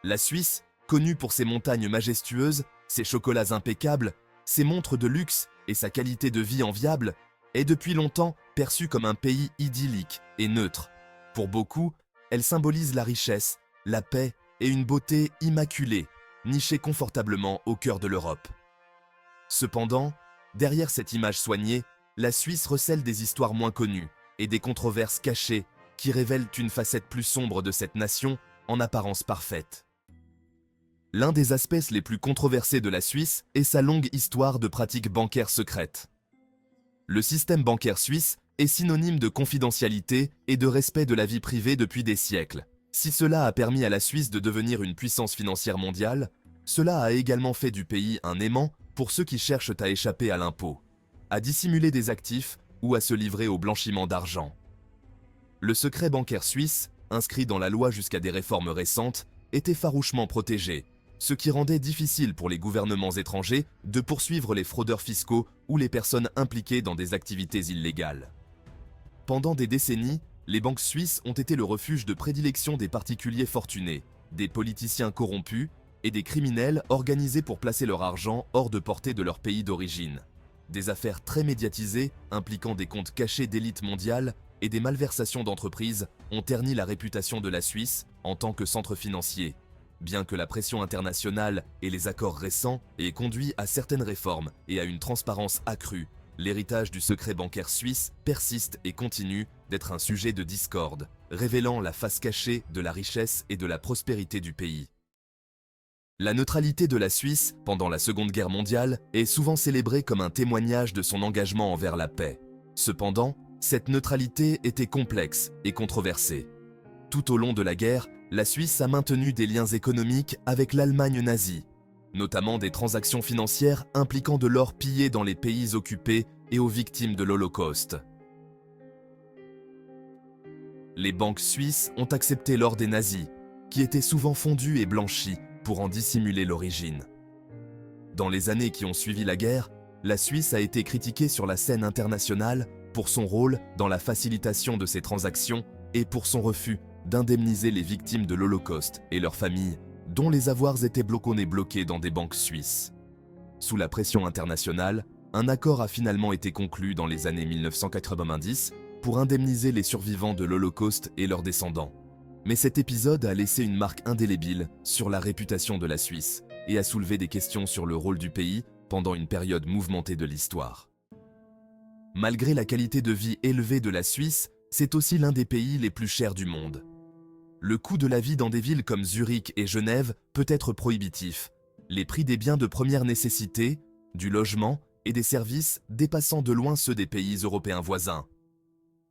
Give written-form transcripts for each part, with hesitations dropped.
La Suisse, connue pour ses montagnes majestueuses, ses chocolats impeccables, ses montres de luxe et sa qualité de vie enviable, est depuis longtemps perçue comme un pays idyllique et neutre. Pour beaucoup, elle symbolise la richesse, la paix et une beauté immaculée, nichée confortablement au cœur de l'Europe. Cependant, derrière cette image soignée, la Suisse recèle des histoires moins connues et des controverses cachées qui révèlent une facette plus sombre de cette nation en apparence parfaite. L'un des aspects les plus controversés de la Suisse est sa longue histoire de pratiques bancaires secrètes. Le système bancaire suisse est synonyme de confidentialité et de respect de la vie privée depuis des siècles. Si cela a permis à la Suisse de devenir une puissance financière mondiale, cela a également fait du pays un aimant pour ceux qui cherchent à échapper à l'impôt, à dissimuler des actifs ou à se livrer au blanchiment d'argent. Le secret bancaire suisse, inscrit dans la loi jusqu'à des réformes récentes, était farouchement protégé, ce qui rendait difficile pour les gouvernements étrangers de poursuivre les fraudeurs fiscaux ou les personnes impliquées dans des activités illégales. Pendant des décennies, les banques suisses ont été le refuge de prédilection des particuliers fortunés, des politiciens corrompus et des criminels organisés pour placer leur argent hors de portée de leur pays d'origine. Des affaires très médiatisées, impliquant des comptes cachés d'élites mondiales et des malversations d'entreprises, ont terni la réputation de la Suisse en tant que centre financier. Bien que la pression internationale et les accords récents aient conduit à certaines réformes et à une transparence accrue, l'héritage du secret bancaire suisse persiste et continue d'être un sujet de discorde, révélant la face cachée de la richesse et de la prospérité du pays. La neutralité de la Suisse pendant la Seconde Guerre mondiale est souvent célébrée comme un témoignage de son engagement envers la paix. Cependant, cette neutralité était complexe et controversée. Tout au long de la guerre, la Suisse a maintenu des liens économiques avec l'Allemagne nazie, notamment des transactions financières impliquant de l'or pillé dans les pays occupés et aux victimes de l'Holocauste. Les banques suisses ont accepté l'or des nazis, qui était souvent fondu et blanchi pour en dissimuler l'origine. Dans les années qui ont suivi la guerre, la Suisse a été critiquée sur la scène internationale pour son rôle dans la facilitation de ces transactions et pour son refus d'indemniser les victimes de l'Holocauste et leurs familles, dont les avoirs étaient bloqués dans des banques suisses. Sous la pression internationale, un accord a finalement été conclu dans les années 1990 pour indemniser les survivants de l'Holocauste et leurs descendants. Mais cet épisode a laissé une marque indélébile sur la réputation de la Suisse et a soulevé des questions sur le rôle du pays pendant une période mouvementée de l'histoire. Malgré la qualité de vie élevée de la Suisse, c'est aussi l'un des pays les plus chers du monde. Le coût de la vie dans des villes comme Zurich et Genève peut être prohibitif, les prix des biens de première nécessité, du logement et des services dépassant de loin ceux des pays européens voisins.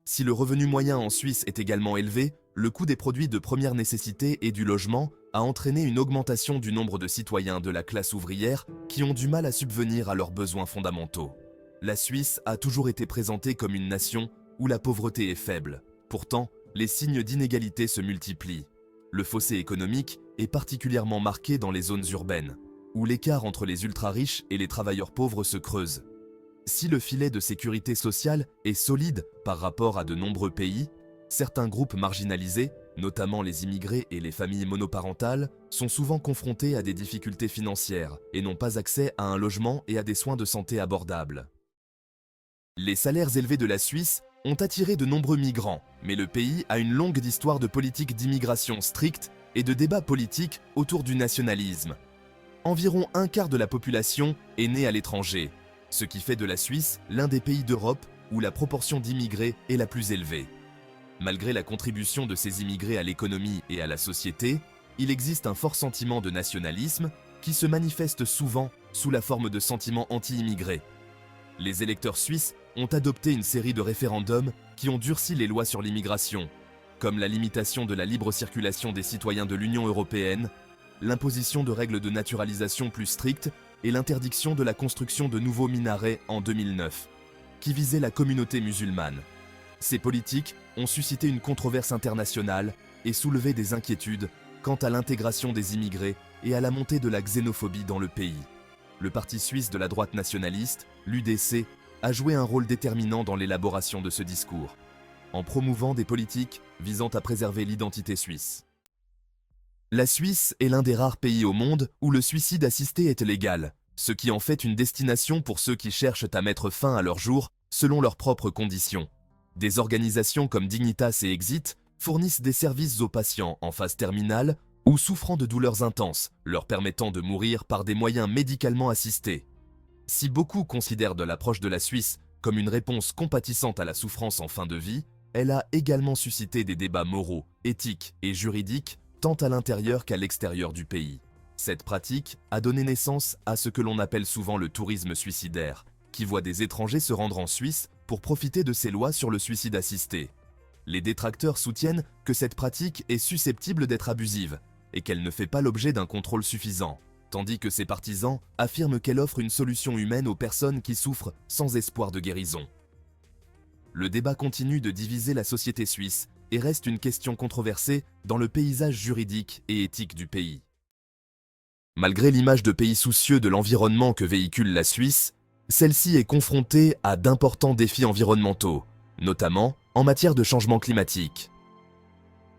Si le revenu moyen en Suisse est également élevé, le coût des produits de première nécessité et du logement a entraîné une augmentation du nombre de citoyens de la classe ouvrière qui ont du mal à subvenir à leurs besoins fondamentaux. La Suisse a toujours été présentée comme une nation où la pauvreté est faible. Pourtant, les signes d'inégalité se multiplient. Le fossé économique est particulièrement marqué dans les zones urbaines, où l'écart entre les ultra-riches et les travailleurs pauvres se creuse. Si le filet de sécurité sociale est solide par rapport à de nombreux pays, certains groupes marginalisés, notamment les immigrés et les familles monoparentales, sont souvent confrontés à des difficultés financières et n'ont pas accès à un logement et à des soins de santé abordables. Les salaires élevés de la Suisse ont attiré de nombreux migrants, mais le pays a une longue histoire de politique d'immigration stricte et de débats politiques autour du nationalisme. Environ un quart de la population est née à l'étranger, ce qui fait de la Suisse l'un des pays d'Europe où la proportion d'immigrés est la plus élevée. Malgré la contribution de ces immigrés à l'économie et à la société, il existe un fort sentiment de nationalisme qui se manifeste souvent sous la forme de sentiments anti-immigrés. Les électeurs suisses ont adopté une série de référendums qui ont durci les lois sur l'immigration, comme la limitation de la libre circulation des citoyens de l'Union européenne, l'imposition de règles de naturalisation plus strictes et l'interdiction de la construction de nouveaux minarets en 2009, qui visaient la communauté musulmane. Ces politiques ont suscité une controverse internationale et soulevé des inquiétudes quant à l'intégration des immigrés et à la montée de la xénophobie dans le pays. Le parti suisse de la droite nationaliste, l'UDC, a joué un rôle déterminant dans l'élaboration de ce discours, en promouvant des politiques visant à préserver l'identité suisse. La Suisse est l'un des rares pays au monde où le suicide assisté est légal, ce qui en fait une destination pour ceux qui cherchent à mettre fin à leur jour selon leurs propres conditions. Des organisations comme Dignitas et Exit fournissent des services aux patients en phase terminale ou souffrant de douleurs intenses, leur permettant de mourir par des moyens médicalement assistés. Si beaucoup considèrent de l'approche de la Suisse comme une réponse compatissante à la souffrance en fin de vie, elle a également suscité des débats moraux, éthiques et juridiques tant à l'intérieur qu'à l'extérieur du pays. Cette pratique a donné naissance à ce que l'on appelle souvent le tourisme suicidaire, qui voit des étrangers se rendre en Suisse pour profiter de ces lois sur le suicide assisté. Les détracteurs soutiennent que cette pratique est susceptible d'être abusive et qu'elle ne fait pas l'objet d'un contrôle suffisant, tandis que ses partisans affirment qu'elle offre une solution humaine aux personnes qui souffrent sans espoir de guérison. Le débat continue de diviser la société suisse et reste une question controversée dans le paysage juridique et éthique du pays. Malgré l'image de pays soucieux de l'environnement que véhicule la Suisse, celle-ci est confrontée à d'importants défis environnementaux, notamment en matière de changement climatique.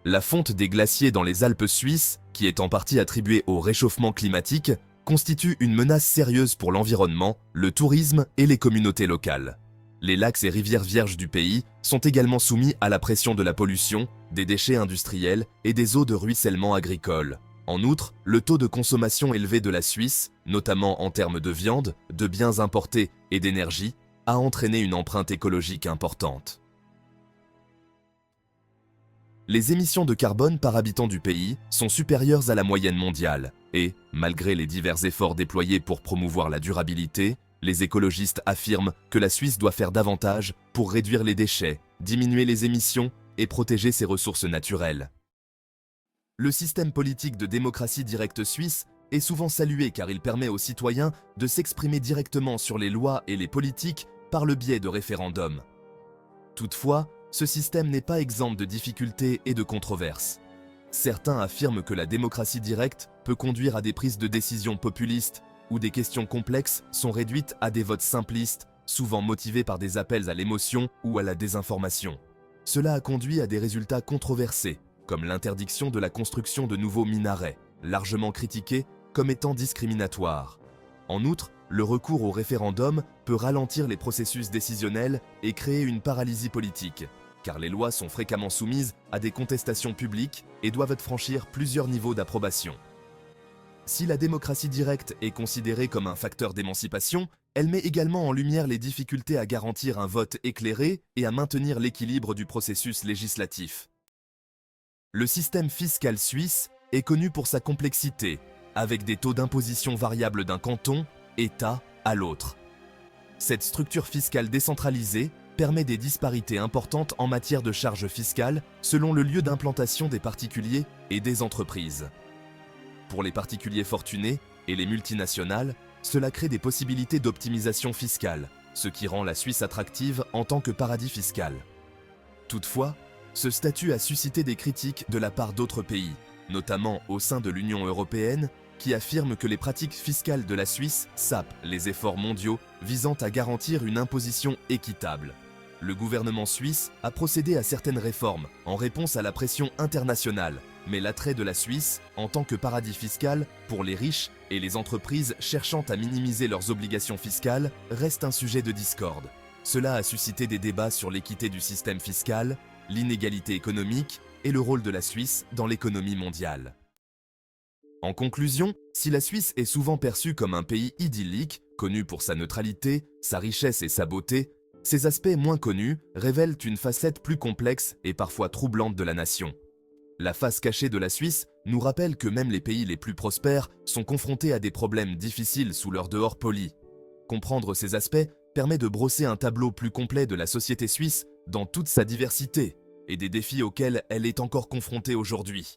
La fonte des glaciers dans les Alpes suisses, qui est en partie attribuée au réchauffement climatique, constitue une menace sérieuse pour l'environnement, le tourisme et les communautés locales. Les lacs et rivières vierges du pays sont également soumis à la pression de la pollution, des déchets industriels et des eaux de ruissellement agricoles. En outre, le taux de consommation élevé de la Suisse, notamment en termes de viande, de biens importés et d'énergie, a entraîné une empreinte écologique importante. Les émissions de carbone par habitant du pays sont supérieures à la moyenne mondiale et, malgré les divers efforts déployés pour promouvoir la durabilité, les écologistes affirment que la Suisse doit faire davantage pour réduire les déchets, diminuer les émissions et protéger ses ressources naturelles. Le système politique de démocratie directe suisse est souvent salué car il permet aux citoyens de s'exprimer directement sur les lois et les politiques par le biais de référendums. Toutefois, ce système n'est pas exempt de difficultés et de controverses. Certains affirment que la démocratie directe peut conduire à des prises de décision populistes où des questions complexes sont réduites à des votes simplistes, souvent motivés par des appels à l'émotion ou à la désinformation. Cela a conduit à des résultats controversés, comme l'interdiction de la construction de nouveaux minarets, largement critiqués comme étant discriminatoires. En outre, le recours au référendum peut ralentir les processus décisionnels et créer une paralysie politique, car les lois sont fréquemment soumises à des contestations publiques et doivent franchir plusieurs niveaux d'approbation. Si la démocratie directe est considérée comme un facteur d'émancipation, elle met également en lumière les difficultés à garantir un vote éclairé et à maintenir l'équilibre du processus législatif. Le système fiscal suisse est connu pour sa complexité, avec des taux d'imposition variables d'un canton, État, à l'autre. Cette structure fiscale décentralisée permet des disparités importantes en matière de charges fiscales selon le lieu d'implantation des particuliers et des entreprises. Pour les particuliers fortunés et les multinationales, cela crée des possibilités d'optimisation fiscale, ce qui rend la Suisse attractive en tant que paradis fiscal. Toutefois, ce statut a suscité des critiques de la part d'autres pays, notamment au sein de l'Union européenne, qui affirment que les pratiques fiscales de la Suisse sapent les efforts mondiaux visant à garantir une imposition équitable. Le gouvernement suisse a procédé à certaines réformes en réponse à la pression internationale, mais l'attrait de la Suisse, en tant que paradis fiscal, pour les riches et les entreprises cherchant à minimiser leurs obligations fiscales, reste un sujet de discorde. Cela a suscité des débats sur l'équité du système fiscal, l'inégalité économique et le rôle de la Suisse dans l'économie mondiale. En conclusion, si la Suisse est souvent perçue comme un pays idyllique, connu pour sa neutralité, sa richesse et sa beauté, ses aspects moins connus révèlent une facette plus complexe et parfois troublante de la nation. La face cachée de la Suisse nous rappelle que même les pays les plus prospères sont confrontés à des problèmes difficiles sous leur dehors poli. Comprendre ces aspects permet de brosser un tableau plus complet de la société suisse dans toute sa diversité et des défis auxquels elle est encore confrontée aujourd'hui.